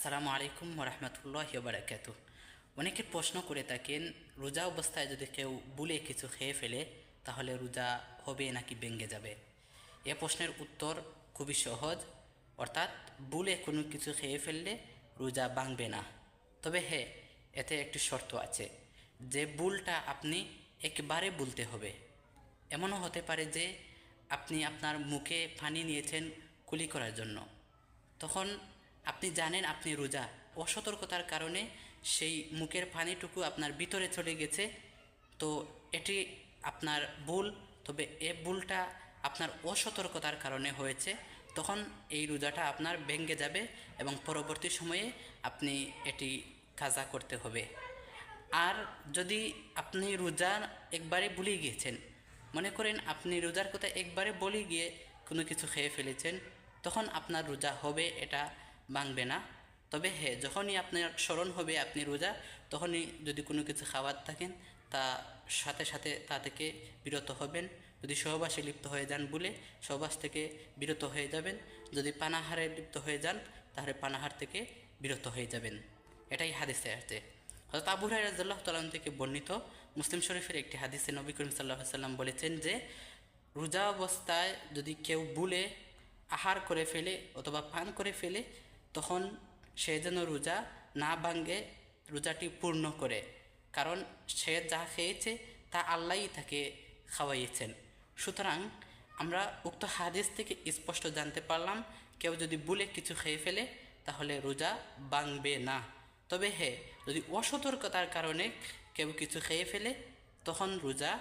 আসসালামু আলাইকুম ওরহমতুল্লাহি বারাকাতুহু। অনেকে প্রশ্ন করে থাকেন, রোজা অবস্থায় যদি কেউ ভুলে কিছু খেয়ে ফেলে তাহলে রোজা হবে নাকি ভেঙে যাবে। এ প্রশ্নের উত্তর খুবই সহজ, অর্থাৎ ভুলে কোনো কিছু খেয়ে ফেললে রোজা ভাঙবে না। তবে হ্যাঁ, এতে একটি শর্ত আছে, যে ভুলটা আপনি একবারে ভুলতে হবে। এমনও হতে পারে যে আপনি আপনার মুখে পানি নিয়েছেন কুলি করার জন্য, তখন আপনি জানেন আপনি রোজা, অসতর্কতার কারণে সেই মুখের পানিটুকু আপনার ভিতরে চলে গেছে, তো এটি আপনার ভুল। তবে এ ভুলটা আপনার অসতর্কতার কারণে হয়েছে, তখন এই রোজাটা আপনার ভেঙে যাবে এবং পরবর্তী সময়ে আপনি এটি কাজা করতে হবে। আর যদি আপনি রোজা একবারে ভুলে গিয়েছেন, মনে করেন আপনি রোজার কথা একবারে বলে গিয়ে কোনো কিছু খেয়ে ফেলেছেন, তখন আপনার রোজা হবে, এটা ভাঙবে না। তবে হ্যাঁ, যখনই আপনার স্মরণ হবে আপনি রোজা, তখনই যদি কোনো কিছু খাবার থাকেন তা সাথে সাথে তা থেকে বিরত হবেন। যদি সহবাসে লিপ্ত হয়ে যান বলে সহবাস থেকে বিরত হয়ে যাবেন, যদি পানাহারে লিপ্ত হয়ে যান তাহলে পানাহার থেকে বিরত হয়ে যাবেন। এটাই হাদিসে আছে। হযরত আবু হুরায়রা রাদিয়াল্লাহু তাআলা থেকে বর্ণিত মুসলিম শরীফের একটি হাদিসে নবী করিম সাল্লাল্লাহু আলাইহি ওয়াসাল্লাম বলেছেন যে, রোজা অবস্থায় যদি কেউ ভুলে আহার করে ফেলে অথবা পান করে ফেলে, তখন সে যেন রোজা না ভাঙে, রোজাটি পূর্ণ করে। কারণ সে যা খেয়েছে তা আল্লাহই তাকে খাওয়াইয়েছেন। সুতরাং আমরা উক্ত হাদিস থেকে স্পষ্ট জানতে পারলাম, কেউ যদি ভুলে কিছু খেয়ে ফেলে তাহলে রোজা ভাঙবে না। তবে হ্যাঁ, যদি অসতর্কতার কারণে কেউ কিছু খেয়ে ফেলে তখন রোজা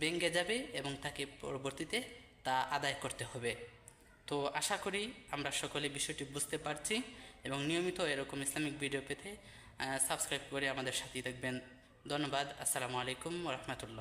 ভেঙে যাবে এবং তাকে পরবর্তীতে তা আদায় করতে হবে। তো আশা করি আমরা সকলে বিষয়টি বুঝতে পারছি এবং নিয়মিত এরকম ইসলামিক ভিডিও পেতে সাবস্ক্রাইব করে আমাদের সাথেই থাকবেন। ধন্যবাদ। আসসালামু আলাইকুম ওয়া রাহমাতুল্লাহ।